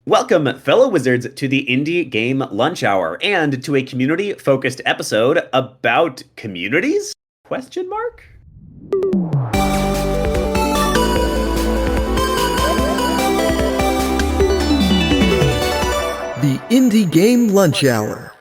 Welcome, fellow wizards, to the Indie Game Lunch Hour and to a community-focused episode about communities? Question mark? The Indie Game Lunch Hour.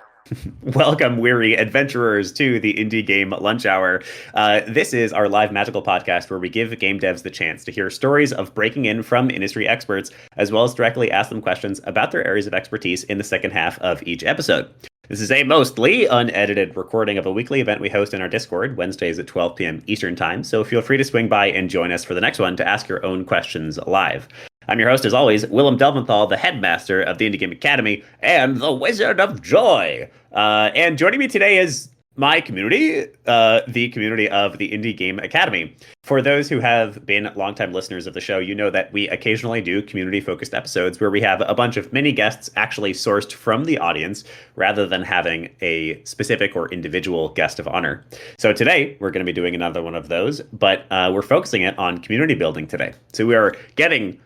Welcome, weary adventurers, to the Indie Game Lunch Hour. This is our live magical podcast where we give game devs the chance to hear stories of breaking in from industry experts, as well as directly ask them questions about their areas of expertise in the second half of each episode. This is a mostly unedited recording of a weekly event we host in our Discord, Wednesdays at 12 p.m. Eastern Time, so feel free to swing by and join us for the next one to ask your own questions live. I'm your host, as always, Willem Delventhal, the headmaster of the Indie Game Academy and the Wizard of Joy. And joining me today is my community, the community of the Indie Game Academy. For those who have been longtime listeners of the show, you know that we occasionally do community-focused episodes where we have a bunch of mini guests actually sourced from the audience rather than having a specific or individual guest of honor. So today, we're going to be doing another one of those, but we're focusing it on community building today. So we are getting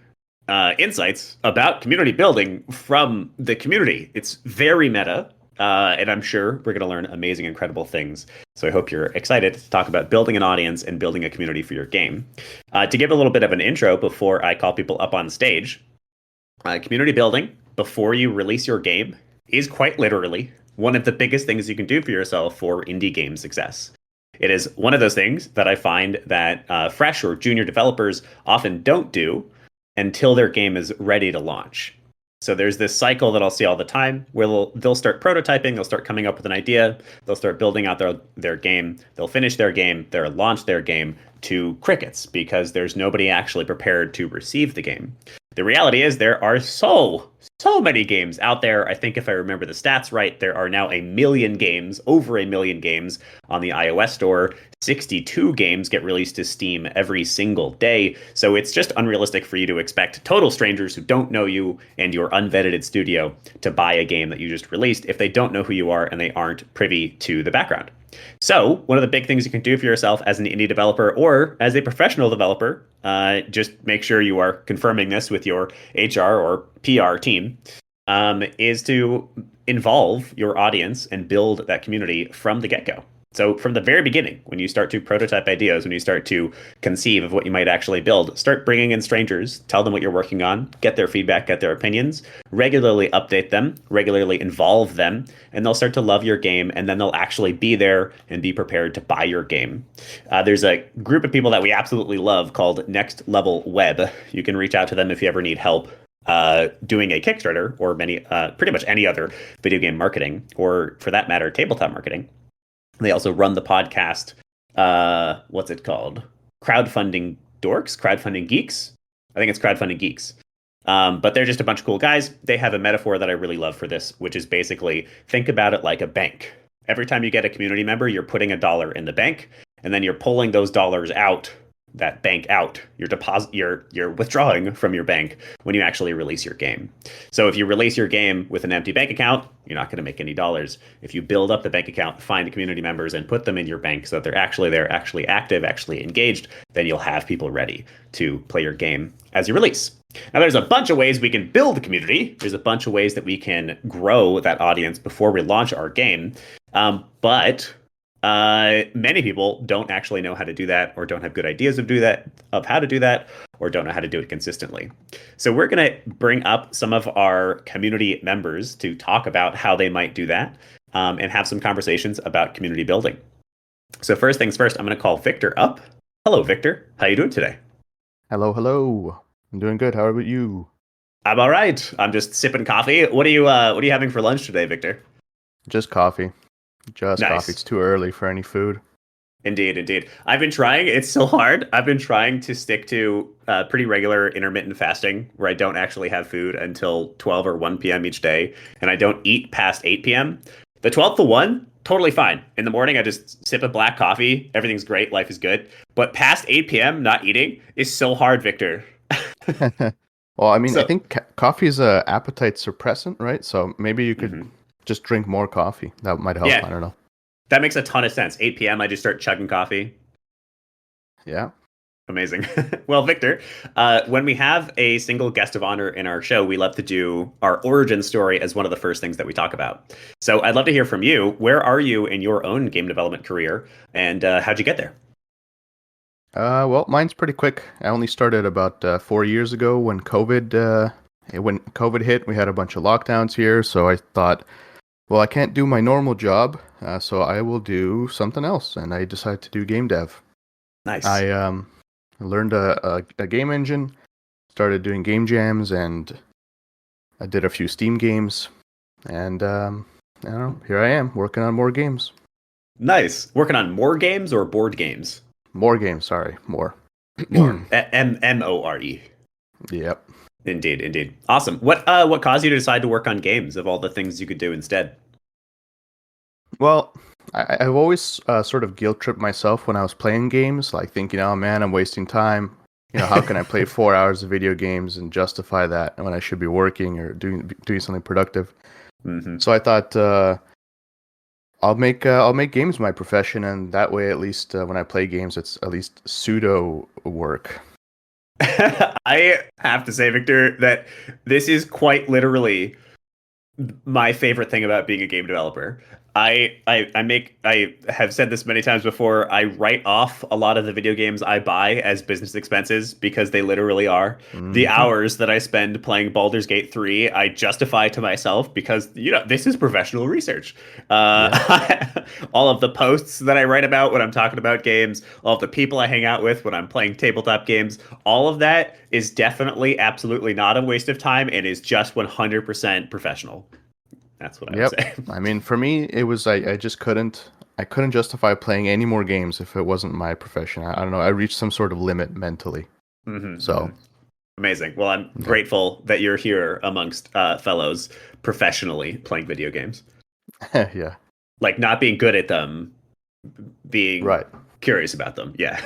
insights about community building from the community. It's very meta, and I'm sure we're going to learn amazing, incredible things. So I hope you're excited to talk about building an audience and building a community for your game. To give a little bit of an intro before I call people up on stage, community building before you release your game is quite literally one of the biggest things you can do for yourself for indie game success. It is one of those things that I find that fresh or junior developers often don't do until their game is ready to launch. So there's this cycle that I'll see all the time where they'll start prototyping, they'll start coming up with an idea, they'll start building out their game, they'll finish their game, they'll launch their game to crickets because there's nobody actually prepared to receive the game. The reality is there are so many games out there. I think if I remember the stats right, there are now over a million games on the iOS store. 62 games get released to Steam every single day. So it's just unrealistic for you to expect total strangers who don't know you and your unvetted studio to buy a game that you just released if they don't know who you are and they aren't privy to the background. So one of the big things you can do for yourself as an indie developer or as a professional developer, just make sure you are confirming this with your HR or PR team, is to involve your audience and build that community from the get-go. So from the very beginning, when you start to prototype ideas, when you start to conceive of what you might actually build, start bringing in strangers, tell them what you're working on, get their feedback, get their opinions, regularly update them, regularly involve them, and they'll start to love your game, and then they'll actually be there and be prepared to buy your game. There's a group of people that we absolutely love called Next Level Web. You can reach out to them if you ever need help doing a Kickstarter or pretty much any other video game marketing, or for that matter, tabletop marketing. They also run the podcast, what's it called? Crowdfunding Dorks? Crowdfunding Geeks? I think it's Crowdfunding Geeks. But they're just a bunch of cool guys. They have a metaphor that I really love for this, which is basically think about it like a bank. Every time you get a community member, you're putting $1 in the bank, and then you're pulling those dollars out, that bank out. You're withdrawing from your bank when you actually release your game. So if you release your game with an empty bank account, you're not going to make any dollars. If you build up the bank account, find the community members and put them in your bank so that they're actually there, actually active, actually engaged, then you'll have people ready to play your game as you release. Now, there's a bunch of ways we can build a community. There's a bunch of ways that we can grow that audience before we launch our game. But many people don't actually know how to do that, or don't have good ideas of how to do that, or don't know how to do it consistently. So we're going to bring up some of our community members to talk about how they might do that, and have some conversations about community building. So first things first, I'm going to call Victor up. Hello, Victor. How you doing today? Hello. I'm doing good. How about you? I'm all right. I'm just sipping coffee. What are you having for lunch today, Victor? Just coffee. Nice. Coffee. It's too early for any food. Indeed. I've been trying. It's so hard. I've been trying to stick to pretty regular intermittent fasting where I don't actually have food until 12 or 1 p.m. each day, and I don't eat past 8 p.m. The 12 to 1, totally fine. In the morning, I just sip a black coffee. Everything's great. Life is good. But past 8 p.m. not eating is so hard, Victor. Well, I mean, I think coffee is a appetite suppressant, right? So maybe you could just drink more coffee. That might help. Yeah. I don't know. That makes a ton of sense. 8 p.m. I just start chugging coffee. Yeah. Amazing. Well, Victor, when we have a single guest of honor in our show, we love to do our origin story as one of the first things that we talk about. So I'd love to hear from you. Where are you in your own game development career, and how'd you get there? Well, mine's pretty quick. I only started about 4 years ago when COVID hit. We had a bunch of lockdowns here, so I thought, well, I can't do my normal job, so I will do something else, and I decided to do game dev. Nice. I learned a game engine, started doing game jams, and I did a few Steam games, and I don't know, here I am working on more games. Nice. Working on more games or board games? More games, sorry, more. More. M-O-R-E. Yep. Indeed, indeed. Awesome. What caused you to decide to work on games of all the things you could do instead? Well, I've always sort of guilt tripped myself when I was playing games, like thinking, "Oh man, I'm wasting time. How can I play 4 hours of video games and justify that when I should be working or doing something productive?" Hmm. So I thought I'll make games my profession, and that way, at least when I play games, it's at least pseudo work. I have to say, Victor, that this is quite literally my favorite thing about being a game developer. I have said this many times before. I write off a lot of the video games I buy as business expenses because they literally are. The Hmm. hours that I spend playing Baldur's Gate 3, I justify to myself because this is professional research. Yeah. All of the posts that I write about when I'm talking about games, all of the people I hang out with when I'm playing tabletop games, all of that is definitely absolutely not a waste of time and is just 100% professional. That's what I would Yep. say. I mean, for me, it was I just couldn't justify playing any more games if it wasn't my profession. I don't know. I reached some sort of limit mentally. Hmm. So, Amazing. Well, I'm yeah. grateful that you're here amongst fellows professionally playing video games. Yeah. Like not being good at them, being Right. curious about them. Yeah.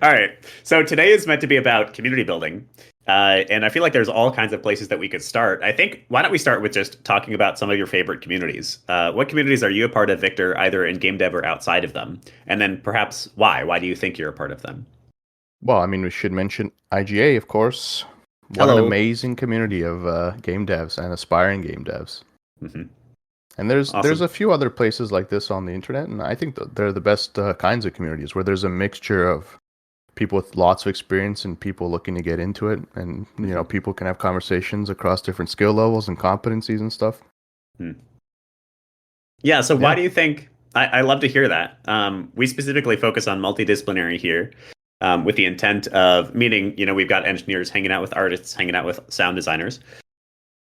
All right. So today is meant to be about community building. And I feel like there's all kinds of places that we could start. I think, why don't we start with just talking about some of your favorite communities? What communities are you a part of, Victor, either in game dev or outside of them? And then perhaps why? Why do you think you're a part of them? Well, I mean, we should mention IGA, of course. What an Hello. amazing community of game devs and aspiring game devs. Hmm. And there's Awesome. a few other places like this on the internet, and I think that they're the best kinds of communities where there's a mixture of people with lots of experience and people looking to get into it, and Hmm. people can have conversations across different skill levels and competencies and stuff. Yeah, so why Yeah. do you think I love to hear that? We specifically focus on multidisciplinary here, with the intent of meaning, we've got engineers hanging out with artists, hanging out with sound designers.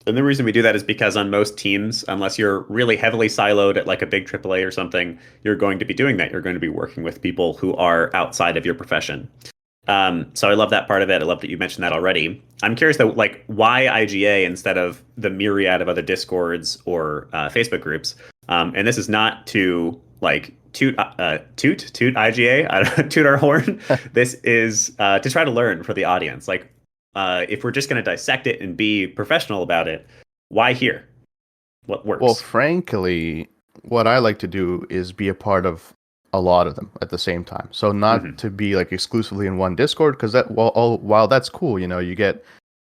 And the reason we do that is because on most teams, unless you're really heavily siloed at like a big AAA or something, you're going to be doing that. You're going to be working with people who are outside of your profession. So I love that part of it. I love that you mentioned that already. I'm curious though, like why IGA instead of the myriad of other Discords or Facebook groups? And this is not to like toot IGA, toot our horn. This is to try to learn for the audience. Like, if we're just going to dissect it and be professional about it, why here? What Well, works? frankly, what I like to do is be a part of a lot of them at the same time. So not Hmm. to be like exclusively in one Discord, because while that's cool, you get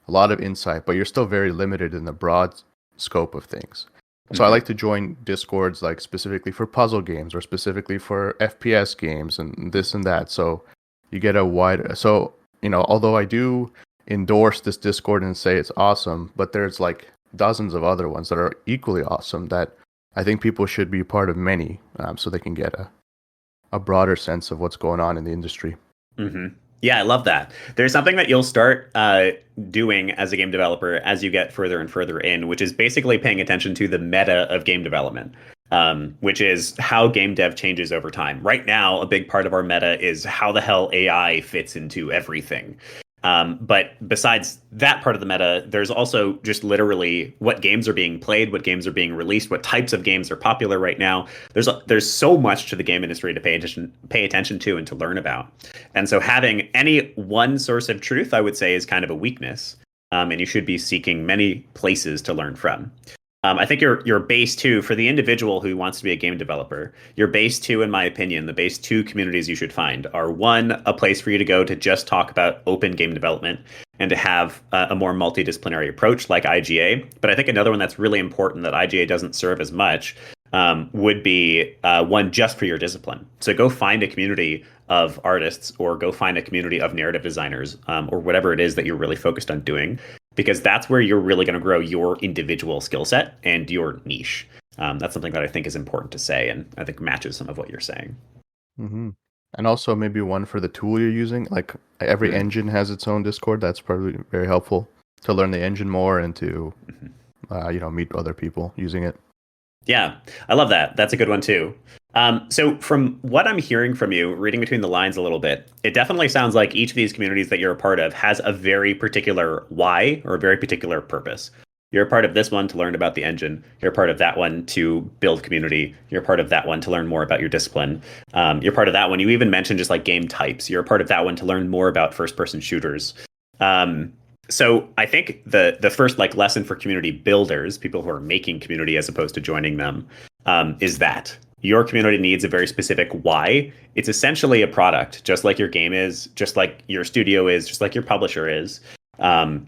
a lot of insight, but you're still very limited in the broad scope of things. So I Hmm. like to join Discords like specifically for puzzle games or specifically for FPS games and this and that. So you get a wider. So although I do endorse this Discord and say it's awesome, but there's like dozens of other ones that are equally awesome that I think people should be part of many, so they can get a broader sense of what's going on in the industry. Hmm. Yeah, I love that. There's something that you'll start doing as a game developer as you get further and further in, which is basically paying attention to the meta of game development, which is how game dev changes over time. Right now, a big part of our meta is how the hell AI fits into everything. But besides that part of the meta, there's also just literally what games are being played, what games are being released, what types of games are popular right now. There's so much to the game industry to pay attention to and to learn about. And so having any one source of truth, I would say, is kind of a weakness. And you should be seeking many places to learn from. I think your base two for the individual who wants to be a game developer, your base two, in my opinion, the base two communities you should find are one, a place for you to go to just talk about open game development and to have a more multidisciplinary approach like IGA. But I think another one that's really important that IGA doesn't serve as much would be one just for your discipline. So go find a community of artists or go find a community of narrative designers or whatever it is that you're really focused on doing because that's where you're really going to grow your individual skill set and your niche. That's something that I think is important to say, and I think matches some of what you're saying. Hmm. And also maybe one for the tool you're using. Like every Mm. engine has its own Discord. That's probably very helpful to learn the engine more and to meet other people using it. Yeah, I love that. That's a good one too. So from what I'm hearing from you, reading between the lines a little bit, it definitely sounds like each of these communities that you're a part of has a very particular why or a very particular purpose. You're a part of this one to learn about the engine. You're a part of that one to build community. You're a part of that one to learn more about your discipline. You're part of that one. You even mentioned just like game types. You're a part of that one to learn more about first person shooters. Um, so I think the first like lesson for community builders, people who are making community as opposed to joining them, is that your community needs a very specific why. It's essentially a product, just like your game is, just like your studio is, just like your publisher is.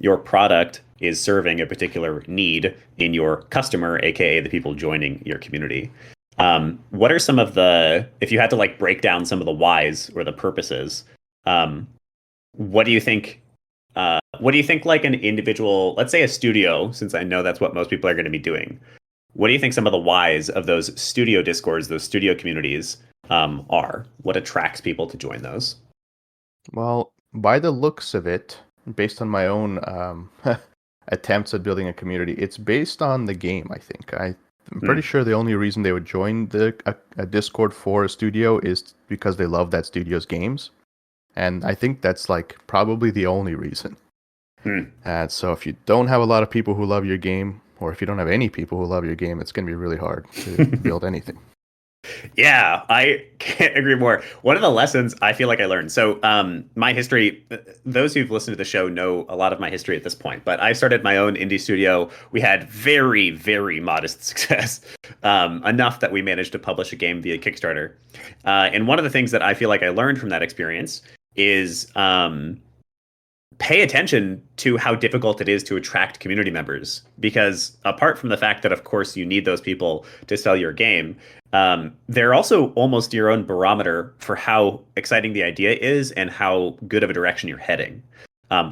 Your product is serving a particular need in your customer, aka the people joining your community. What are some of the, if you had to like break down some of the whys or the purposes, um, what do you think what do you think like an individual, let's say a studio, since I know that's what most people are going to be doing. What do you think some of the whys of those studio discords, those studio communities are? What attracts people to join those? Well, by the looks of it, based on my own attempts at building a community, it's based on the game, I think. I'm pretty Hmm. sure the only reason they would join a Discord for a studio is because they love that studio's games. And I think that's like probably the only reason. Hmm. And so if you don't have a lot of people who love your game, or if you don't have any people who love your game, it's going to be really hard to build anything. Yeah, I can't agree more. One of the lessons I feel like I learned. So, my history, those who've listened to the show know a lot of my history at this point, but I started my own indie studio. We had very, very modest success, enough that we managed to publish a game via Kickstarter. And one of the things that I feel like I learned from that experience is pay attention to how difficult it is to attract community members because apart from the fact that of course you need those people to sell your game, they're also almost your own barometer for how exciting the idea is and how good of a direction you're heading.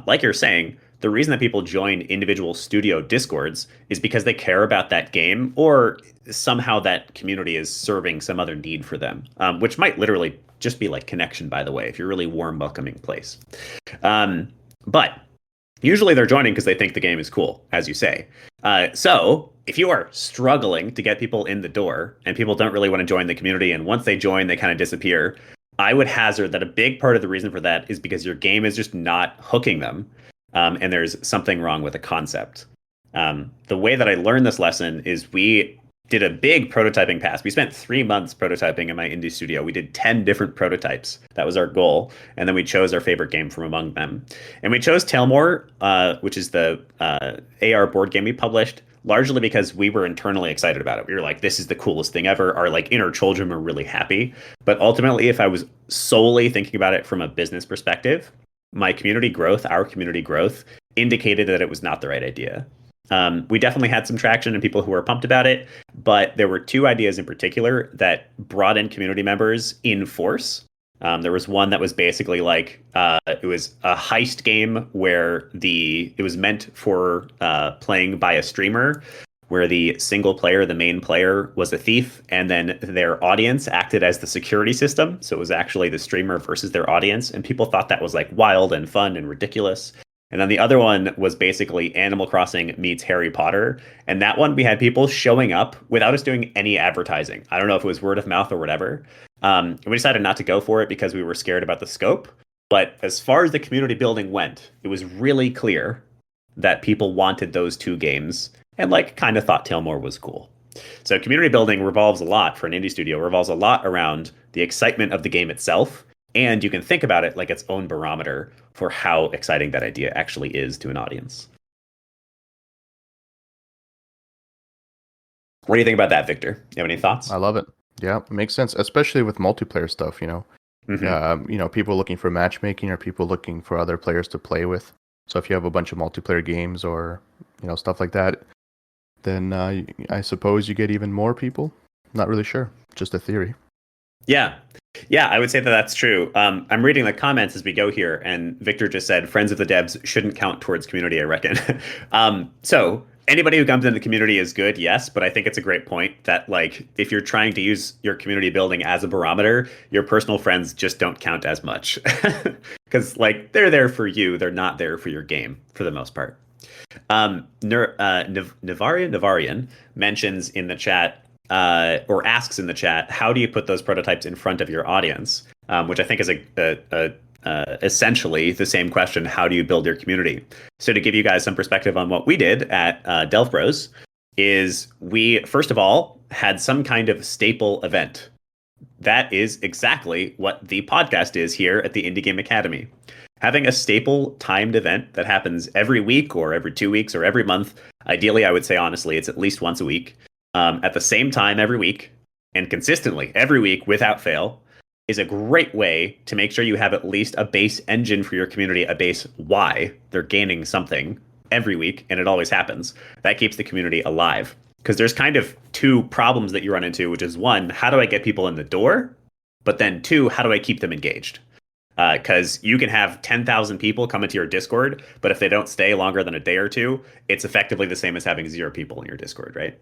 Like you're saying, the reason that people join individual studio discords is because they care about that game or somehow that community is serving some other need for them, which might literally just be like connection, by the way, if you're a really warm welcoming place. um, but usually they're joining because they think the game is cool, as you say. So if you are struggling to get people in the door and people don't really want to join the community, and once they join, they kind of disappear, I would hazard that a big part of the reason for that is because your game is just not hooking them, and there's something wrong with the concept. The way that I learned this lesson is we did a big prototyping pass. We spent 3 months prototyping in my indie studio. We did 10 different prototypes. That was our goal. And then we chose our favorite game from among them. And we chose Tailmore, which is the AR board game we published, largely because we were internally excited about it. We were like, this is the coolest thing ever. Our like inner children were really happy. But ultimately, if I was solely thinking about it from a business perspective, my community growth, our community growth, indicated that it was not the right idea. We definitely had some traction and people who were pumped about it, but there were two ideas in particular that brought in community members in force. There was one that was basically like it was a heist game where it was meant for playing by a streamer, where the single player, the main player, was a thief, and then their audience acted as the security system. So it was actually the streamer versus their audience, and people thought that was like wild and fun and ridiculous. And then the other one was basically Animal Crossing meets Harry Potter. And that one, we had people showing up without us doing any advertising. I don't know if it was word of mouth or whatever. And we decided not to go for it because we were scared about the scope. But as far as the community building went, it was really clear that people wanted those two games and like kind of thought Tailmore was cool. So community building revolves a lot for an indie studio, revolves a lot around the excitement of the game itself. And you can think about it like its own barometer for how exciting that idea actually is to an audience. What do you think about that, Victor? You have any thoughts? I love it. Yeah, it makes sense, especially with multiplayer stuff. Hmm. People looking for matchmaking or people looking for other players to play with. So if you have a bunch of multiplayer games or stuff like that, then I suppose you get even more people. Not really sure. Just a theory. Yeah. Yeah, I would say that that's true. I'm reading the comments as we go here, and Victor just said friends of the devs shouldn't count towards community, I reckon. So anybody who comes into the community is good, yes, but I think it's a great point that like if you're trying to use your community building as a barometer, your personal friends just don't count as much. Because like they're there for you, they're not there for your game for the most part. Navarian mentions in the chat, or asks in the chat, how do you put those prototypes in front of your audience? Which I think is essentially the same question. How do you build your community? So to give you guys some perspective on what we did at Delve Bros, is we first of all had some kind of staple event. That is exactly what the podcast is here at the Indie Game Academy. Having a staple timed event that happens every week or every 2 weeks or every month, ideally, I would say honestly, it's at least once a week, at the same time every week and consistently every week without fail, is a great way to make sure you have at least a base engine for your community, a base why they're gaining something every week, and it always happens. That keeps the community alive. Because there's kind of two problems that you run into, which is one, how do I get people in the door? But then two, how do I keep them engaged? Because you can have 10,000 people come into your Discord, but if they don't stay longer than a day or two, it's effectively the same as having 0 people in your Discord, right?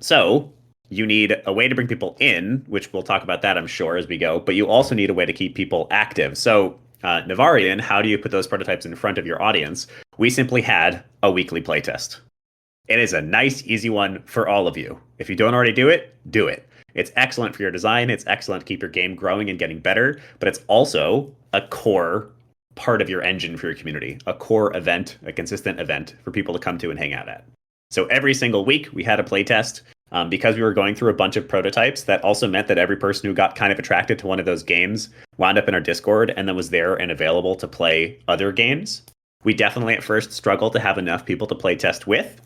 So you need a way to bring people in, which we'll talk about that, I'm sure, as we go, but you also need a way to keep people active. So, Navarian, how do you put those prototypes in front of your audience? We simply had a weekly playtest. It is a nice, easy one for all of you. If you don't already do it, do it. It's excellent for your design. It's excellent to keep your game growing and getting better, but it's also a core part of your engine for your community, a core event, a consistent event for people to come to and hang out at. So every single week we had a playtest. Because we were going through a bunch of prototypes, that also meant that every person who got kind of attracted to one of those games wound up in our Discord and then was there and available to play other games. We definitely at first struggled to have enough people to play test with.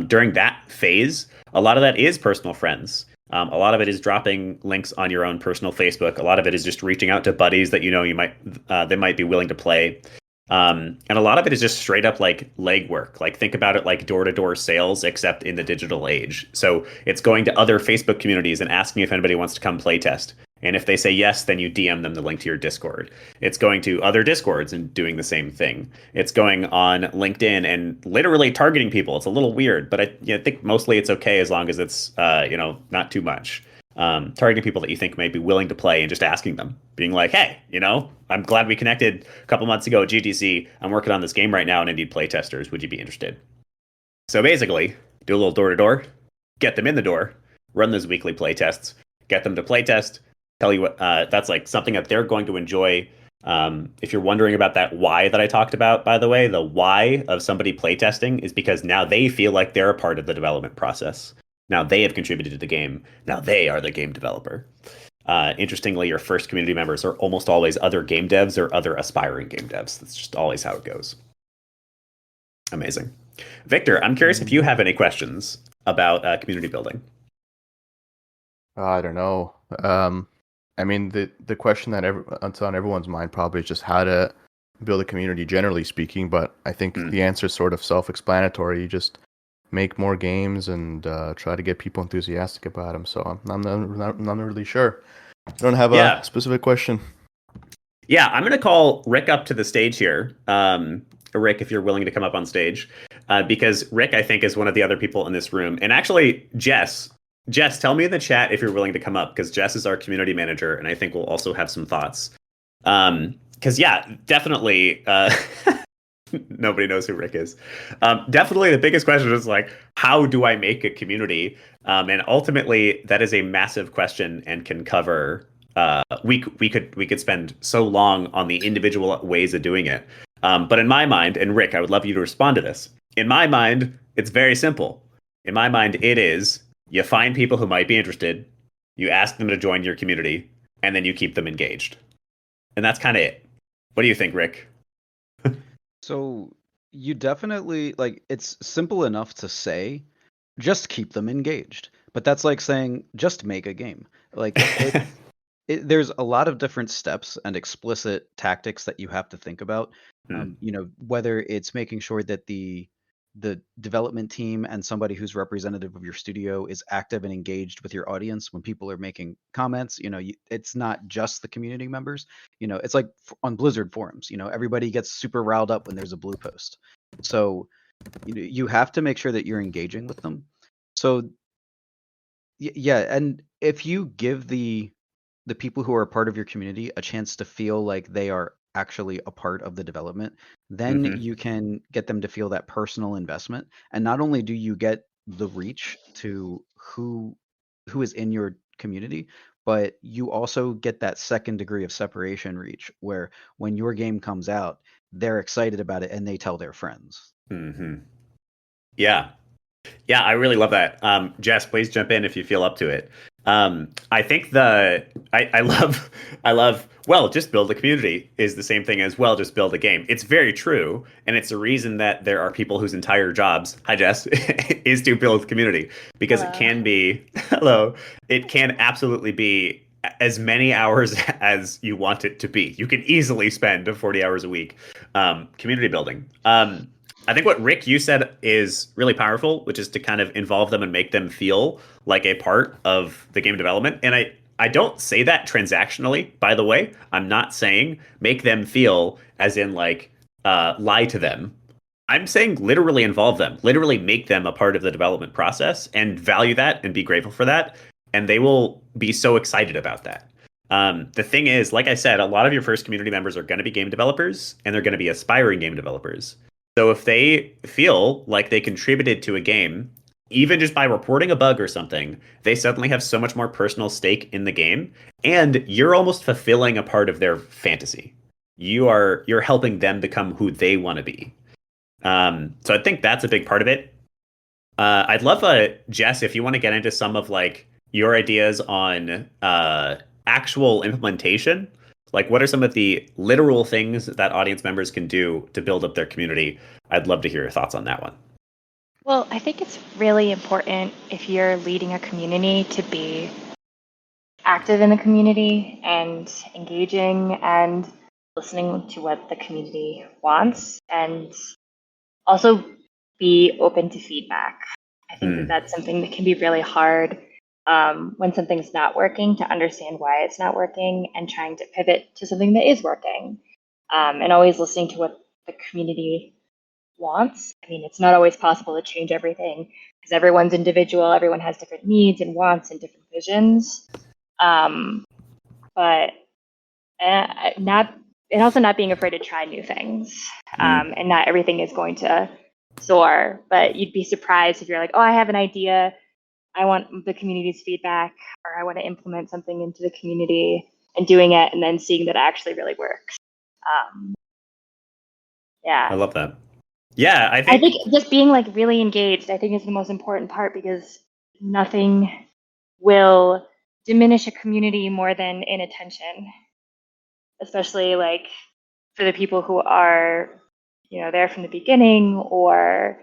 During that phase, a lot of that is personal friends. A lot of it is dropping links on your own personal Facebook. A lot of it is just reaching out to buddies that you might they might be willing to play. And a lot of it is just straight up like legwork. Like think about it like door-to-door sales, except in the digital age. So it's going to other Facebook communities and asking if anybody wants to come play test. And if they say yes, then you DM them the link to your Discord. It's going to other Discords and doing the same thing. It's going on LinkedIn and literally targeting people. It's a little weird, but I think mostly it's okay as long as it's not too much. Targeting people that you think may be willing to play and just asking them, being like, hey, I'm glad we connected a couple months ago at GTC. I'm working on this game right now and I need play testers. Would you be interested? So basically, do a little door to door, get them in the door, run those weekly play tests, get them to play test, tell you what that's like something that they're going to enjoy. If you're wondering about that why that I talked about, by the way, the why of somebody playtesting is because now they feel like they're a part of the development process. Now they have contributed to the game. Now they are the game developer. Interestingly, your first community members are almost always other game devs or other aspiring game devs. That's just always how it goes. Amazing. Victor, I'm curious if you have any questions about community building. I don't know. I mean, the question that's on everyone's mind probably is just how to build a community, generally speaking. But I think the answer is sort of self-explanatory. You just make more games and try to get people enthusiastic about them. So I'm not really sure. I don't have a specific question. Yeah, I'm going to call Rick up to the stage here. Rick, if you're willing to come up on stage, because Rick, I think, is one of the other people in this room. And actually, Jess, tell me in the chat if you're willing to come up, because Jess is our community manager, and I think we'll also have some thoughts. Because, definitely, nobody knows who Rick is. Definitely the biggest question is like, how do I make a community? And ultimately, that is a massive question and can cover... we could spend so long on the individual ways of doing it. But in my mind, and Rick, I would love you to respond to this. In my mind, it's very simple. In my mind, it is you find people who might be interested, you ask them to join your community, and then you keep them engaged. And that's kind of it. What do you think, Rick? So you definitely it's simple enough to say, just keep them engaged. But that's like saying just make a game. Like there's a lot of different steps and explicit tactics that you have to think about. Hmm. Whether it's making sure that the development team and somebody who's representative of your studio is active and engaged with your audience when people are making comments. It's not just the community members. It's like on Blizzard forums. Everybody gets super riled up when there's a blue post. So you have to make sure that you're engaging with them. So yeah, and if you give the people who are a part of your community a chance to feel like they are actually a part of the development, then Hmm. you can get them to feel that personal investment. And not only do you get the reach to who is in your community, but you also get that second degree of separation reach where when your game comes out, they're excited about it and they tell their friends. Hmm. Yeah. Yeah, I really love that. Jess, please jump in if you feel up to it. I think I love well, just build a community is the same thing as well, just build a game. It's very true, and it's the reason that there are people whose entire jobs, hi Jess, is to build community because it Hello. can be hello, it can absolutely be as many hours as you want it to be. You can easily spend 40 hours a week community building. I think what Rick you said is really powerful, which is to kind of involve them and make them feel like a part of the game development. And I don't say that transactionally, by the way. I'm not saying make them feel as in like lie to them. I'm saying literally involve them, literally make them a part of the development process and value that and be grateful for that. And they will be so excited about that. The thing is, like I said, a lot of your first community members are going to be game developers and they're going to be aspiring game developers. So if they feel like they contributed to a game, even just by reporting a bug or something, they suddenly have so much more personal stake in the game, and you're almost fulfilling a part of their fantasy. You're helping them become who they want to be. So I think that's a big part of it. I'd love, Jess, if you want to get into some of like your ideas on actual implementation. Like, what are some of the literal things that audience members can do to build up their community? I'd love to hear your thoughts on that one. Well, I think it's really important if you're leading a community to be active in the community and engaging and listening to what the community wants and also be open to feedback. I think that that's something that can be really hard when something's not working to understand why it's not working and trying to pivot to something that is working and always listening to what the community wants. I mean, it's not always possible to change everything because everyone's individual, everyone has different needs and wants and different visions. But not and also not being afraid to try new things. And not everything is going to soar, but you'd be surprised if you're like, oh, I have an idea. I want the community's feedback, or I want to implement something into the community and doing it and then seeing that it actually really works. Yeah. I love that. Yeah, I I think think just being like really engaged, I think is the most important part because nothing will diminish a community more than inattention, especially like for the people who are, there from the beginning, or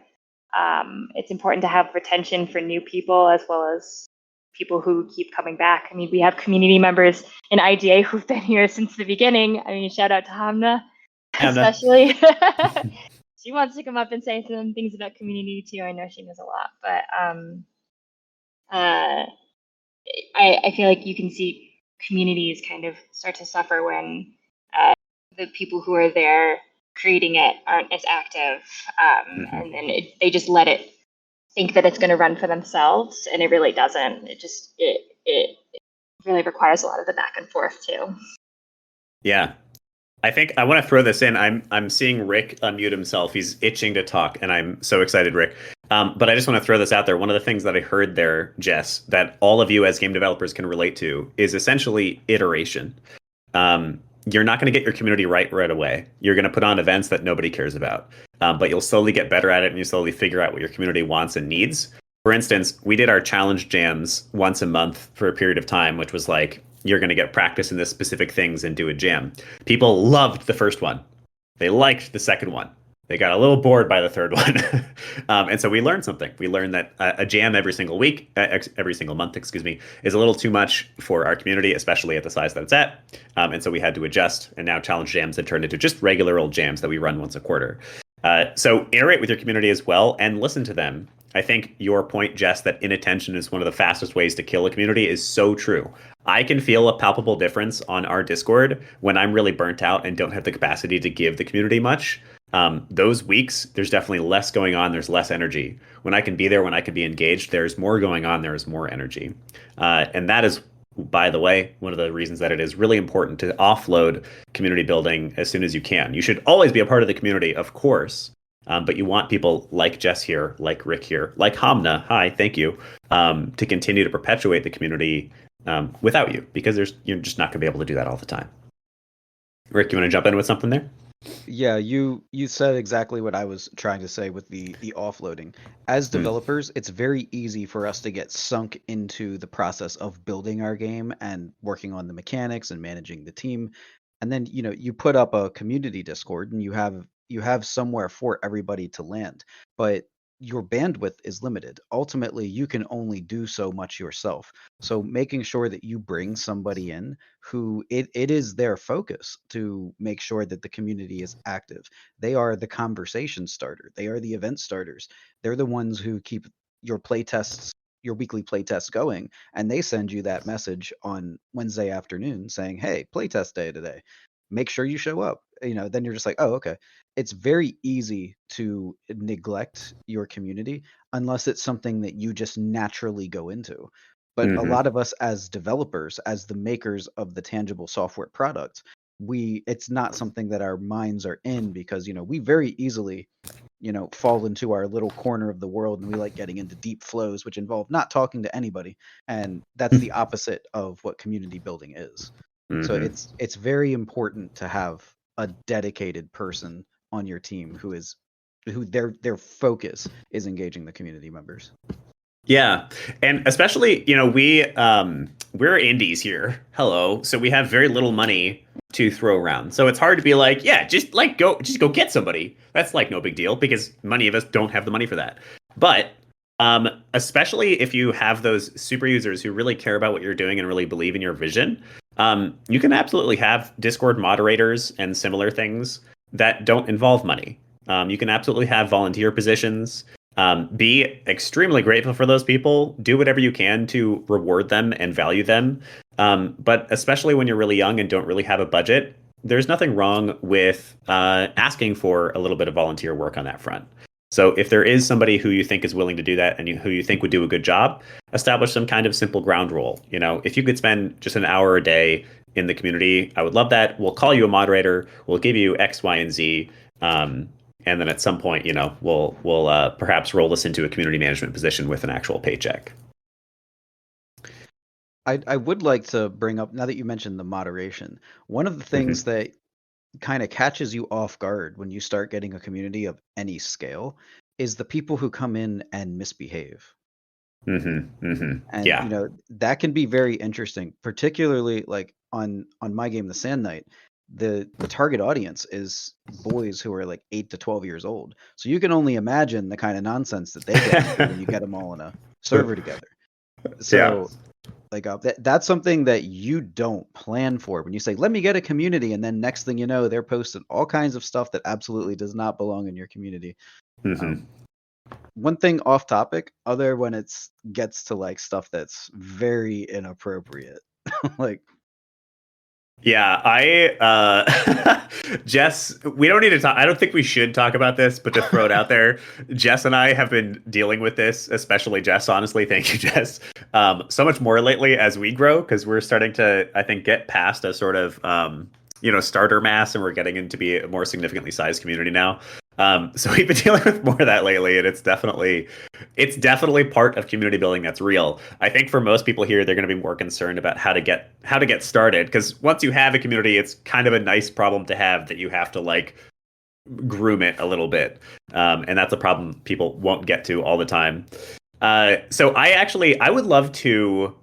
it's important to have retention for new people as well as people who keep coming back. I mean, we have community members in IGA who've been here since the beginning. I mean, shout out to Hamna, Hamna. especially. She wants to come up and say some things about community too. I know she knows a lot, but I feel like you can see communities kind of start to suffer when the people who are there creating it aren't as active, and then they just let it think that it's going to run for themselves, and it really doesn't. It really requires a lot of the back and forth too. Yeah. I think I want to throw this in. I'm seeing Rick unmute himself. He's itching to talk, and I'm so excited, Rick. But I just want to throw this out there. One of the things that I heard there, Jess, that all of you as game developers can relate to is essentially iteration. You're not going to get your community right away. You're going to put on events that nobody cares about, but you'll slowly get better at it, and you slowly figure out what your community wants and needs. For instance, we did our challenge jams once a month for a period of time, which was like, you're going to get practice in this specific things and do a jam. People loved the first one. They liked the second one. They got a little bored by the third one. And so we learned something. We learned that a jam every single week, every single month, excuse me, is a little too much for our community, especially at the size that it's at. And so we had to adjust. And now challenge jams had turned into just regular old jams that we run once a quarter. So iterate with your community as well and listen to them. I think your point, Jess, that inattention is one of the fastest ways to kill a community is so true. I can feel a palpable difference on our Discord when I'm really burnt out and don't have the capacity to give the community much. Those weeks, there's definitely less going on. There's less energy. When I can be there, when I can be engaged, there's more going on. There is more energy. And that is, by the way, one of the reasons that it is really important to offload community building as soon as you can. You should always be a part of the community, of course. But you want people like Jess here, like Rick here, like Hamna, hi, thank you, to continue to perpetuate the community without you, because you're just not going to be able to do that all the time. Rick, you want to jump in with something there? Yeah, you said exactly what I was trying to say with the offloading. As developers, it's very easy for us to get sunk into the process of building our game and working on the mechanics and managing the team. And then, you put up a community Discord and you have somewhere for everybody to land. But your bandwidth is limited. Ultimately, you can only do so much yourself. So making sure that you bring somebody in who it is their focus to make sure that the community is active. They are the conversation starter. They are the event starters. They're the ones who keep your playtests, your weekly playtests going, and they send you that message on Wednesday afternoon saying, "Hey, playtest day today. Make sure you show up." Then you're just like, "Oh, okay." It's very easy to neglect your community unless it's something that you just naturally go into. But a lot of us as developers, as the makers of the tangible software product, it's not something that our minds are in because, we very easily, fall into our little corner of the world and we like getting into deep flows, which involve not talking to anybody. And that's the opposite of what community building is. So it's very important to have a dedicated person on your team who their focus is engaging the community members. Yeah, and especially, we're indies here. Hello, so we have very little money to throw around. So it's hard to be like, yeah, just go get somebody. That's like no big deal because many of us don't have the money for that. But especially if you have those super users who really care about what you're doing and really believe in your vision, you can absolutely have Discord moderators and similar things that don't involve money. You can absolutely have volunteer positions. Be extremely grateful for those people. Do whatever you can to reward them and value them. But especially when you're really young and don't really have a budget, there's nothing wrong with asking for a little bit of volunteer work on that front. So if there is somebody who you think is willing to do that and who you think would do a good job, establish some kind of simple ground rule. If you could spend just an hour a day in the community, I would love that. We'll call you a moderator. We'll give you X, Y, and Z. And then at some point, we'll perhaps roll this into a community management position with an actual paycheck. I would like to bring up, now that you mentioned the moderation, one of the things that kind of catches you off guard when you start getting a community of any scale is the people who come in and misbehave. And Yeah. that can be very interesting, particularly like on my game, the Sand Knight. The target audience is boys who are like 8 to 12 years old. So you can only imagine the kind of nonsense that they get into when you get them all in a server together. So like that's something that you don't plan for when you say, let me get a community. And then next thing you know, they're posting all kinds of stuff that absolutely does not belong in your community. One thing off topic, other when it gets to like stuff that's very inappropriate, like, yeah, Jess, we don't need to talk. I don't think we should talk about this, but to throw it out there, Jess and I have been dealing with this, especially Jess, honestly. Thank you, Jess. So much more lately as we grow, because we're starting to, I think, get past a sort of, starter mass, and we're getting into be a more significantly sized community now. So we've been dealing with more of that lately, and it's definitely part of community building that's real. I think for most people here, they're going to be more concerned about how to get started, because once you have a community, it's kind of a nice problem to have that you have to like groom it a little bit, and that's a problem people won't get to all the time. So I would love to.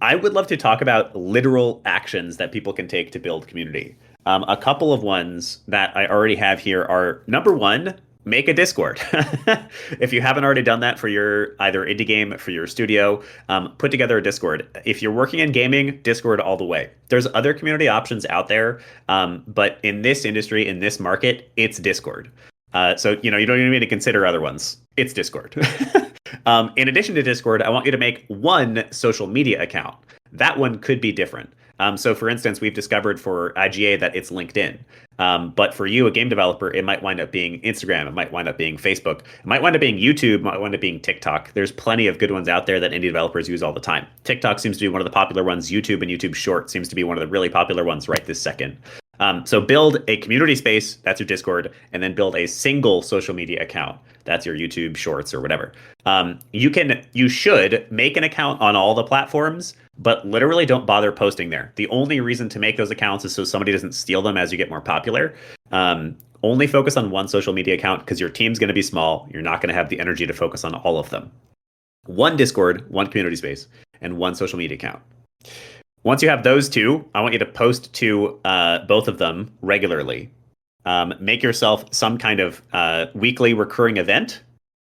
I would love to talk about literal actions that people can take to build community. A couple of ones that I already have here are number one, make a Discord. If you haven't already done that for your either indie game for your studio, put together a Discord. If you're working in gaming, Discord all the way. There's other community options out there, but in this industry, in this market, it's Discord. So you don't even need to consider other ones. It's Discord. In addition to Discord, I want you to make one social media account. That one could be different. So, for instance, we've discovered for IGA that it's LinkedIn. But for you, a game developer, it might wind up being Instagram. It might wind up being Facebook. It might wind up being YouTube. It might wind up being TikTok. There's plenty of good ones out there that indie developers use all the time. TikTok seems to be one of the popular ones. YouTube and YouTube Short seems to be one of the really popular ones right this second. So build a community space, that's your Discord, and then build a single social media account. That's your YouTube Shorts or whatever. You should make an account on all the platforms, but literally don't bother posting there. The only reason to make those accounts is so somebody doesn't steal them as you get more popular. Only focus on one social media account because your team's going to be small. You're not going to have the energy to focus on all of them. One Discord, one community space, and one social media account. Once you have those two, I want you to post to both of them regularly. Make yourself some kind of weekly recurring event.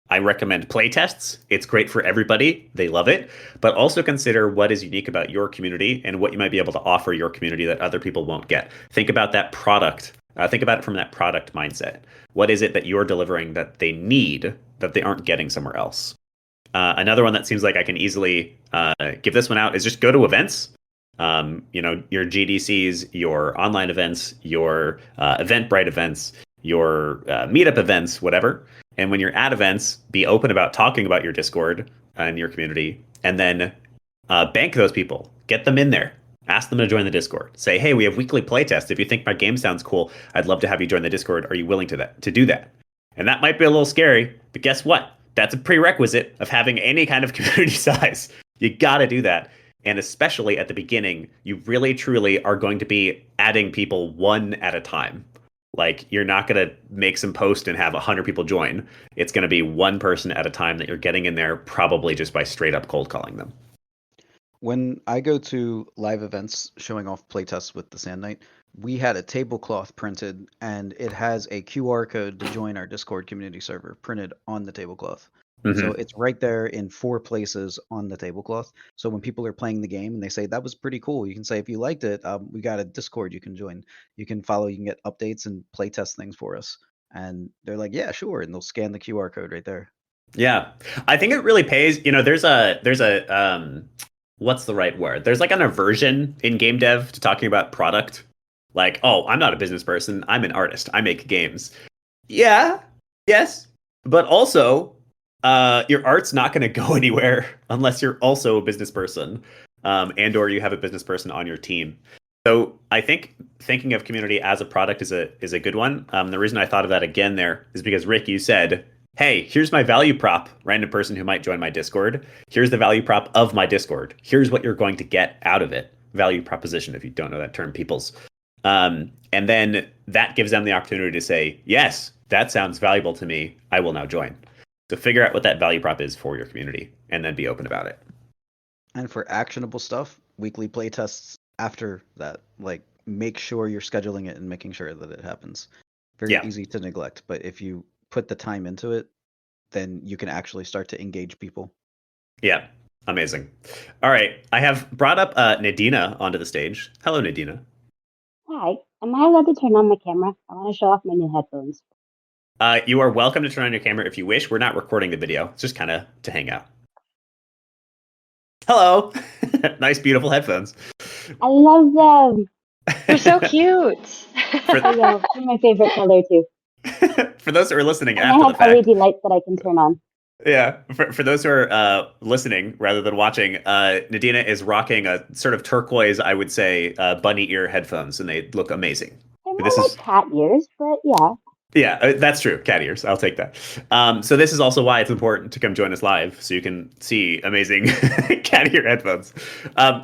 I recommend playtests. It's great for everybody. They love it. But also consider what is unique about your community and what you might be able to offer your community that other people won't get. Think about that product. Think about it from that product mindset. What is it that you're delivering that they need that they aren't getting somewhere else? Another one that seems like I can easily give this one out is just go to events. Your GDCs, your online events, your Eventbrite events, your meetup events, whatever. And when you're at events, be open about talking about your Discord and your community, and then bank those people. Get them in there. Ask them to join the Discord. Say, hey, we have weekly playtests. If you think my game sounds cool, I'd love to have you join the Discord. Are you willing to do that? And that might be a little scary, but guess what? That's a prerequisite of having any kind of community size. You got to do that. And especially at the beginning, you really, truly are going to be adding people one at a time. Like, you're not going to make some post and have 100 people join. It's going to be one person at a time that you're getting in there, probably just by straight up cold calling them. When I go to live events showing off playtests with the Sand Knight, we had a tablecloth printed, and it has a QR code to join our Discord community server printed on the tablecloth. Mm-hmm. So it's right there in 4 places on the tablecloth. So when people are playing the game and they say, that was pretty cool, you can say, if you liked it, we got a Discord you can join. You can follow, you can get updates and play test things for us. And they're like, yeah, sure. And they'll scan the QR code right there. Yeah. I think it really pays. There's a what's the right word? There's like an aversion in game dev to talking about product. Like, oh, I'm not a business person. I'm an artist. I make games. Yeah. Yes. But also, your art's not going to go anywhere unless you're also a business person, and or you have a business person on your team. So I think thinking of community as a product is a good one. The reason I thought of that again there is because, Rick, you said, hey, here's my value prop, random person who might join my Discord. Here's the value prop of my Discord. Here's what you're going to get out of it. Value proposition, if you don't know that term, peoples. And then that gives them the opportunity to say, yes, that sounds valuable to me. I will now join. So figure out what that value prop is for your community and then be open about it. And for actionable stuff, weekly playtests after that. Like, make sure you're scheduling it and making sure that it happens. Very easy to neglect, but if you put the time into it, then you can actually start to engage people. Yeah, amazing. All right, I have brought up Nadina onto the stage. Hello, Nadina. Hi, am I allowed to turn on my camera? I want to show off my new headphones. You are welcome to turn on your camera if you wish. We're not recording the video. It's just kind of to hang out. Hello. Nice, beautiful headphones. I love them. They're so cute. They're my favorite color too. For those who are listening and after I the have fact. LED lights that I can turn on. Yeah, for those who are listening rather than watching, Nadina is rocking a sort of turquoise, I would say, bunny ear headphones, and they look amazing. They're more like cat ears, but yeah. Yeah, that's true. Cat ears. I'll take that. So this is also why it's important to come join us live so you can see amazing cat ear headphones.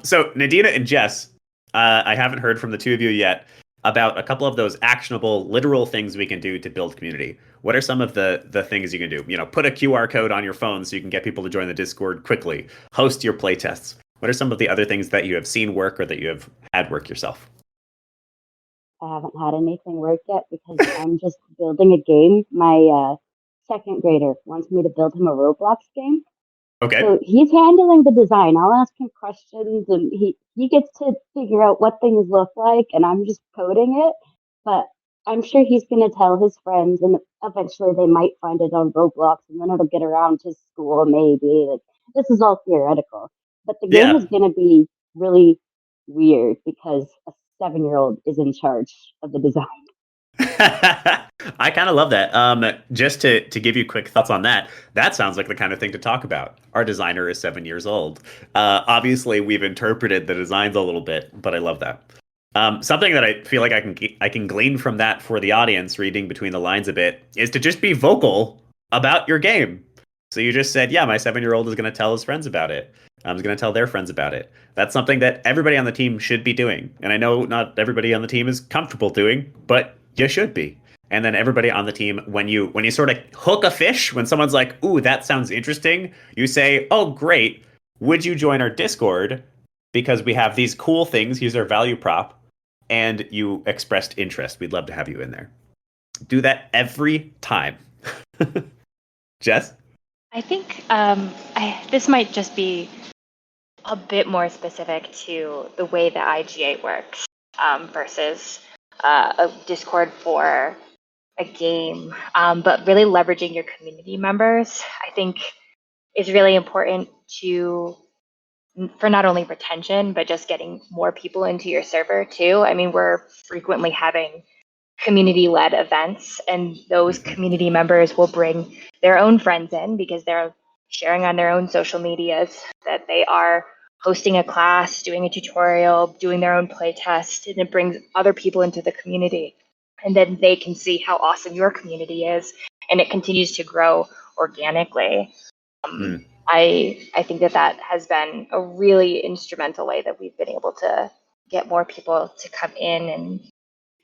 So Nadina and Jess, I haven't heard from the two of you yet about a couple of those actionable, literal things we can do to build community. What are some of the things you can do? Put a QR code on your phone so you can get people to join the Discord quickly. Host your playtests. What are some of the other things that you have seen work or that you have had work yourself? I haven't had anything work yet because I'm just building a game. My second grader wants me to build him a Roblox game. Okay. So he's handling the design. I'll ask him questions and he gets to figure out what things look like and I'm just coding it. But I'm sure he's gonna tell his friends and eventually they might find it on Roblox and then it'll get around to school maybe. Like this is all theoretical. But the game Yeah. is gonna be really weird because a 7-year-old is in charge of the design. I kind of love that. Just to give you quick thoughts on that, that sounds like the kind of thing to talk about. Our designer is 7 years old. Obviously, we've interpreted the designs a little bit, but I love that. Something that I feel like I can glean from that for the audience, reading between the lines a bit, is to just be vocal about your game. So you just said, yeah, my 7-year-old is going to tell his friends about it. I was going to tell their friends about it. That's something that everybody on the team should be doing. And I know not everybody on the team is comfortable doing, but you should be. And then everybody on the team, when you sort of hook a fish, when someone's like, "Ooh, that sounds interesting," you say, "Oh, great. Would you join our Discord? Because we have these cool things. Here's our value prop." And you expressed interest. We'd love to have you in there. Do that every time. Jess? I think this might just be a bit more specific to the way that IGA works versus a Discord for a game, but really leveraging your community members, I think, is really important for not only retention, but just getting more people into your server too. I mean, we're frequently having community-led events, and those community members will bring their own friends in because they're sharing on their own social medias that they are hosting a class, doing a tutorial, doing their own play test, and it brings other people into the community. And then they can see how awesome your community is, and it continues to grow organically. Mm. I think that has been a really instrumental way that we've been able to get more people to come in and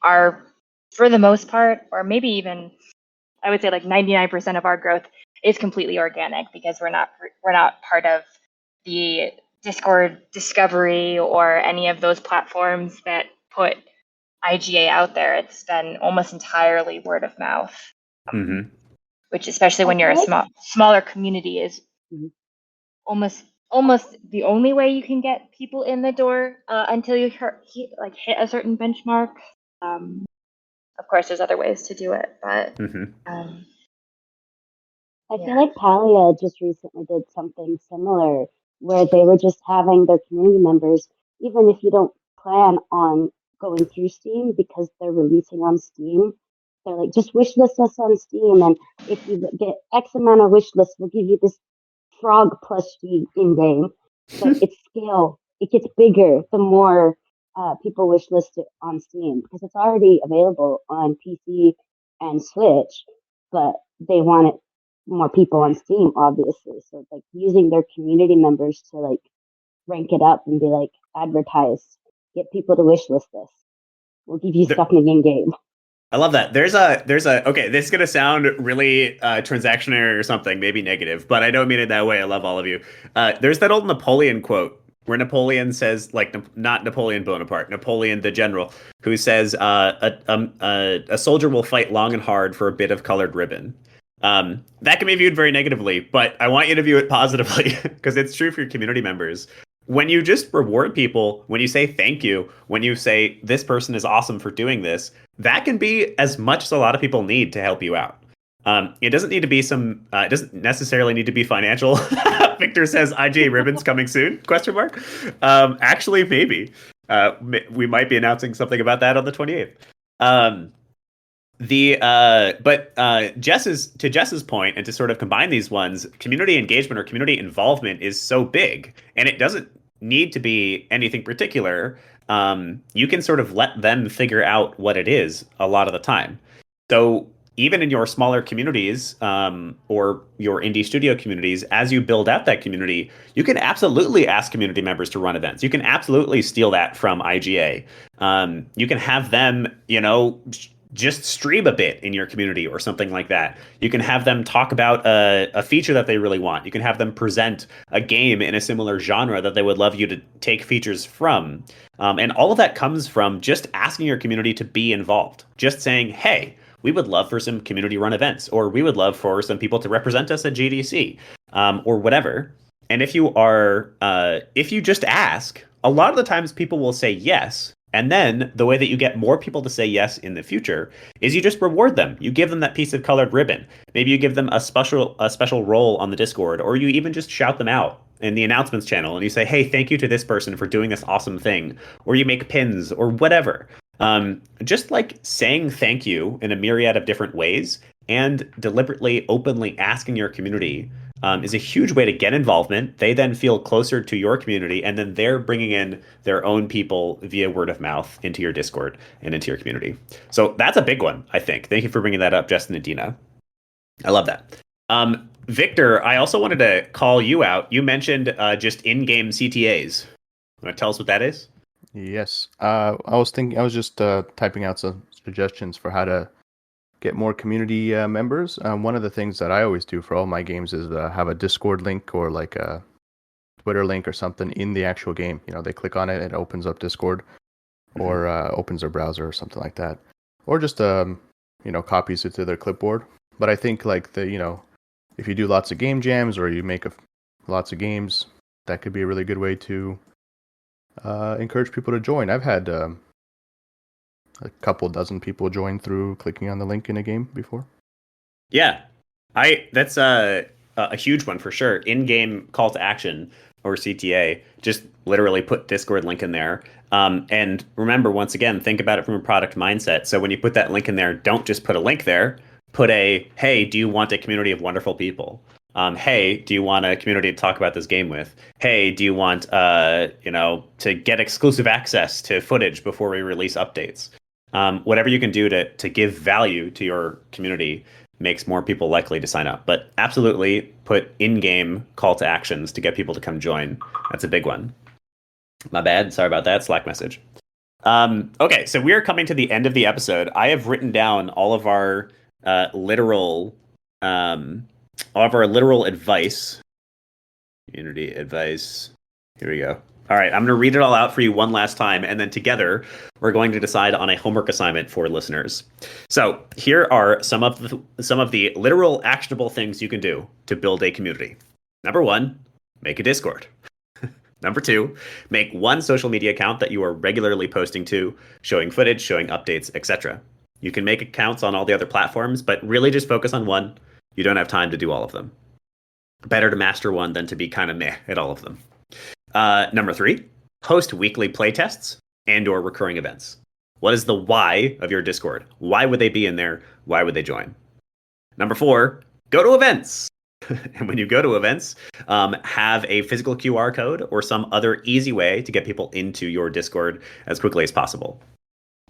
are, for the most part, or maybe even I would say like 99% of our growth is completely organic because we're not part of the Discord discovery or any of those platforms that put IGA out there. It's been almost entirely word of mouth, Mm-hmm. which especially I when you're feel a like smaller community is Mhm. almost the only way you can get people in the door until you hit a certain benchmark. Um, of course, there's other ways to do it, but Mm-hmm. um, I feel yeah. like Palia just recently did something similar where they were just having their community members, even if you don't plan on going through Steam because they're releasing on Steam, they're like, just wish list us on Steam. And if you get X amount of wish lists, we'll give you this frog plushie in game. But its scale, it gets bigger the more people wish list it on Steam because it's already available on PC and Switch, but they want it more people on Steam, obviously. So like using their community members to like rank it up and be like advertise, get people to wish list this. We'll give you stuff in the game. I love that. There's a okay, this is gonna sound really transactionary or something, maybe negative, but I don't mean it that way. I love all of you. There's that old Napoleon quote where Napoleon says, like, not Napoleon Bonaparte, Napoleon the general, who says, a soldier will fight long and hard for a bit of colored ribbon. That can be viewed very negatively, but I want you to view it positively because it's true for your community members. When you just reward people, when you say thank you, when you say this person is awesome for doing this, that can be as much as a lot of people need to help you out. It doesn't need to be it doesn't necessarily need to be financial. Victor says IGA ribbons coming soon? Question mark. Actually, maybe. We might be announcing something about that on the 28th. Jess's point, and to sort of combine these ones, community engagement or community involvement is so big, and it doesn't need to be anything particular. You can sort of let them figure out what it is a lot of the time. So even in your smaller communities, or your indie studio communities, as you build out that community, you can absolutely ask community members to run events. You can absolutely steal that from IGA. You can have them, just stream a bit in your community or something like that. You can have them talk about a feature that they really want. You can have them present a game in a similar genre that they would love you to take features from. And all of that comes from just asking your community to be involved. Just saying, hey, we would love for some community run events, or we would love for some people to represent us at GDC, or whatever. And if you just ask, a lot of the times people will say yes. And then the way that you get more people to say yes in the future is you just reward them. You give them that piece of colored ribbon. Maybe you give them a special role on the Discord, or you even just shout them out in the announcements channel and you say, hey, thank you to this person for doing this awesome thing, or you make pins or whatever. Just like saying thank you in a myriad of different ways and deliberately, openly asking your community is a huge way to get involvement. They then feel closer to your community, and then they're bringing in their own people via word of mouth into your Discord and into your community. So that's a big one, I think. Thank you for bringing that up, Justin and Dina. I love that. Victor, I also wanted to call you out. You mentioned just in-game CTAs. Want to tell us what that is? Yes. I was just typing out some suggestions for how to get more community members. One of the things that I always do for all my games is have a Discord link or like a Twitter link or something in the actual game. They click on it, it opens up Discord, or opens their browser or something like that, or just copies it to their clipboard. But I think like if you do lots of game jams or you make lots of games, that could be a really good way to encourage people to join. I've had a couple dozen people join through clicking on the link in a game before. Yeah, that's a huge one for sure. In-game call to action, or CTA, just literally put Discord link in there. And remember, once again, think about it from a product mindset. So when you put that link in there, don't just put a link there. Put hey, do you want a community of wonderful people? Hey, do you want a community to talk about this game with? Hey, do you want to get exclusive access to footage before we release updates? Whatever you can do to give value to your community makes more people likely to sign up. But absolutely put in-game call to actions to get people to come join. That's a big one. My bad. Sorry about that. Slack message. Okay, so we are coming to the end of the episode. I have written down all of our literal advice. Community advice. Here we go. All right, I'm going to read it all out for you one last time, and then together we're going to decide on a homework assignment for listeners. So here are some of the literal actionable things you can do to build a community. Number 1, make a Discord. Number 2, make one social media account that you are regularly posting to, showing footage, showing updates, etc. You can make accounts on all the other platforms, but really just focus on one. You don't have time to do all of them. Better to master one than to be kind of meh at all of them. Number 3, host weekly playtests and or recurring events. What is the why of your Discord? Why would they be in there? Why would they join? Number 4, go to events. And when you go to events, have a physical QR code or some other easy way to get people into your Discord as quickly as possible.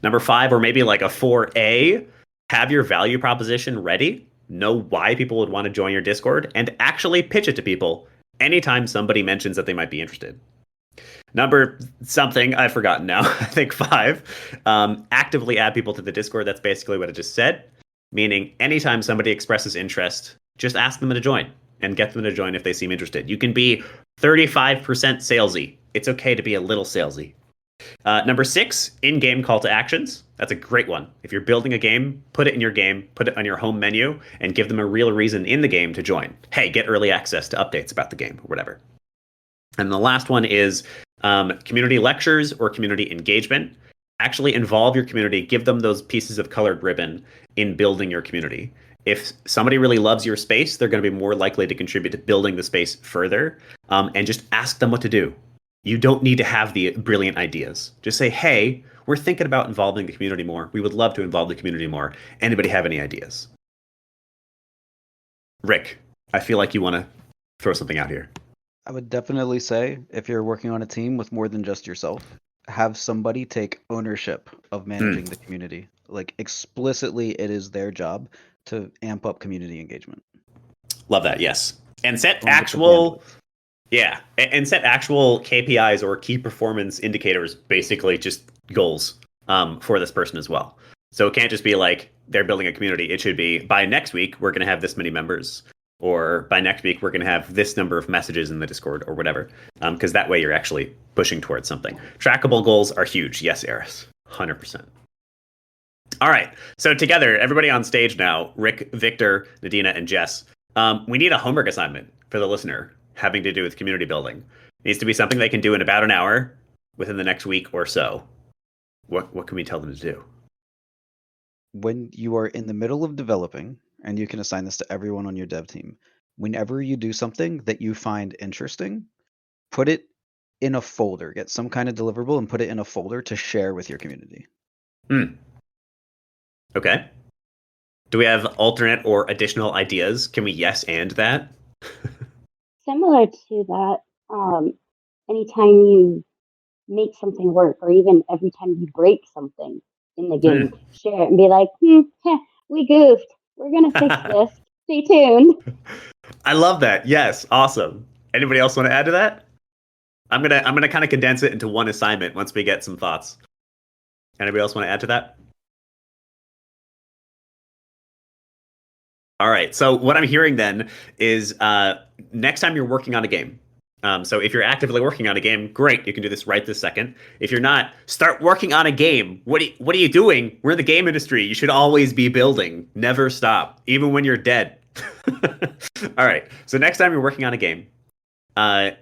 Number 5, or maybe like a 4A, have your value proposition ready. Know why people would want to join your Discord and actually pitch it to people anytime somebody mentions that they might be interested. Number something, I've forgotten now, I think 5, actively add people to the Discord. That's basically what I just said, meaning anytime somebody expresses interest, just ask them to join and get them to join if they seem interested. You can be 35% salesy. It's okay to be a little salesy. Number 6, in-game call to actions. That's a great one. If you're building a game, put it in your game, put it on your home menu, and give them a real reason in the game to join. Hey, get early access to updates about the game, or whatever. And the last one is community lectures or community engagement. Actually involve your community. Give them those pieces of colored ribbon in building your community. If somebody really loves your space, they're going to be more likely to contribute to building the space further, and just ask them what to do. You don't need to have the brilliant ideas. Just say, hey, we're thinking about involving the community more. We would love to involve the community more. Anybody have any ideas? Rick, I feel like you want to throw something out here. I would definitely say if you're working on a team with more than just yourself, have somebody take ownership of managing the community. Like explicitly, it is their job to amp up community engagement. Love that, yes. And set actual KPIs or key performance indicators, basically just goals for this person as well. So it can't just be like they're building a community. It should be by next week, we're going to have this many members. Or by next week, we're going to have this number of messages in the Discord or whatever. Because that way you're actually pushing towards something. Trackable goals are huge. Yes, Eris. 100%. All right. So together, everybody on stage now, Rick, Victor, Nadina, and Jess, we need a homework assignment for the listener having to do with community building. It needs to be something they can do in about an hour within the next week or so. What can we tell them to do? When you are in the middle of developing, and you can assign this to everyone on your dev team, whenever you do something that you find interesting, put it in a folder. Get some kind of deliverable and put it in a folder to share with your community. Okay. Do we have alternate or additional ideas? Can we yes and that? Similar to that, anytime you make something work, or even every time you break something in the game, share it and be like, we goofed. We're going to fix this. Stay tuned. I love that. Yes. Awesome. Anybody else want to add to that? I'm gonna kind of condense it into one assignment once we get some thoughts. Anybody else want to add to that? All right. So what I'm hearing then is next time you're working on a game. So if you're actively working on a game, great. You can do this right this second. If you're not, start working on a game. What are you doing? We're in the game industry. You should always be building. Never stop, even when you're dead. All right. So next time you're working on a game,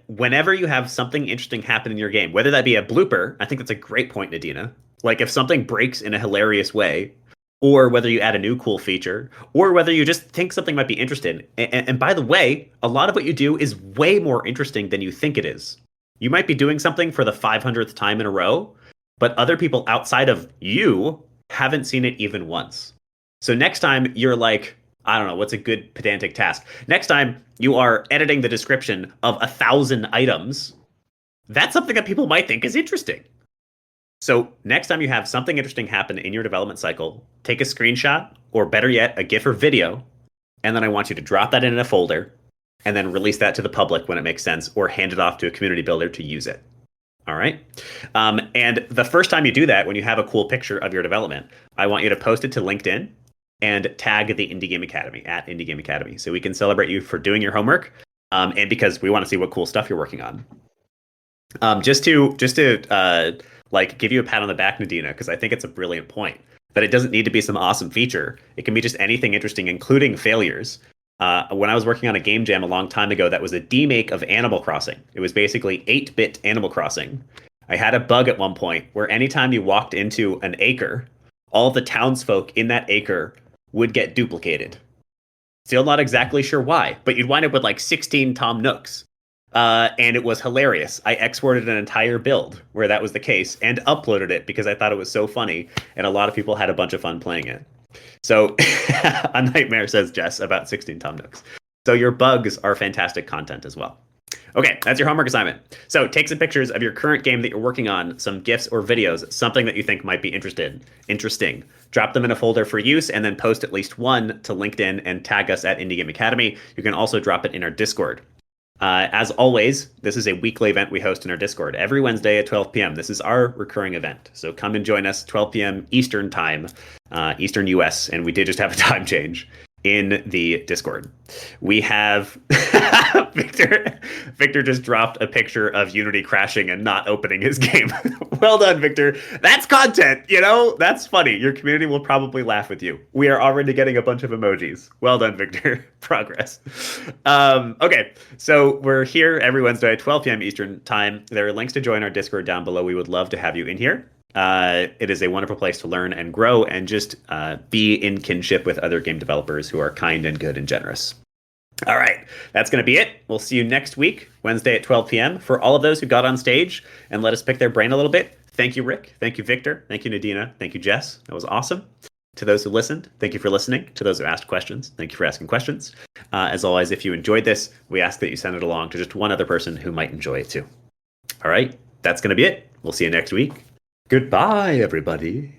whenever you have something interesting happen in your game, whether that be a blooper, I think that's a great point, Nadina. Like if something breaks in a hilarious way, or whether you add a new cool feature, or whether you just think something might be interesting. And by the way, a lot of what you do is way more interesting than you think it is. You might be doing something for the 500th time in a row, but other people outside of you haven't seen it even once. So next time you're like, I don't know, what's a good pedantic task? Next time you are editing the description of 1,000 items, that's something that people might think is interesting. So next time you have something interesting happen in your development cycle, take a screenshot, or better yet, a GIF or video, and then I want you to drop that in a folder, and then release that to the public when it makes sense, or hand it off to a community builder to use it. All right? And the first time you do that, when you have a cool picture of your development, I want you to post it to LinkedIn and tag the Indie Game Academy, at Indie Game Academy, so we can celebrate you for doing your homework, and because we want to see what cool stuff you're working on. Just to like give you a pat on the back, Nadina, because I think it's a brilliant point that it doesn't need to be some awesome feature. It can be just anything interesting, including failures. When I was working on a game jam a long time ago, that was a demake of Animal Crossing. It was basically 8-bit Animal Crossing. I had a bug at one point where anytime you walked into an acre, all of the townsfolk in that acre would get duplicated. Still not exactly sure why, but you'd wind up with like 16 Tom Nooks. And it was hilarious. I exported an entire build where that was the case and uploaded it because I thought it was so funny, and a lot of people had a bunch of fun playing it. So a nightmare, says Jess, about 16 Tom Nooks. So your bugs are fantastic content as well. Okay, that's your homework assignment. So take some pictures of your current game that you're working on, some GIFs or videos, something that you think might be interesting. Drop them in a folder for use, and then post at least one to LinkedIn and tag us at Indie Game Academy. You can also drop it in our Discord. As always, this is a weekly event we host in our Discord every Wednesday at 12 p.m. This is our recurring event. So come and join us 12 p.m. Eastern time, Eastern US. And we did just have a time change in the Discord. We have Victor just dropped a picture of Unity crashing and not opening his game. Well done, Victor. That's content, that's funny. Your community will probably laugh with you. We are already getting a bunch of emojis. Well done, Victor. Progress. Okay, so we're here every Wednesday at 12 p.m. Eastern time. There are links to join our Discord down below. We would love to have you in here. It is a wonderful place to learn and grow and just be in kinship with other game developers who are kind and good and generous. All right, that's going to be it. We'll see you next week, Wednesday at 12 p.m. For all of those who got on stage and let us pick their brain a little bit, thank you, Rick. Thank you, Victor. Thank you, Nadina. Thank you, Jess. That was awesome. To those who listened, thank you for listening. To those who asked questions, thank you for asking questions. As always, if you enjoyed this, we ask that you send it along to just one other person who might enjoy it too. All right, that's going to be it. We'll see you next week. Goodbye, everybody.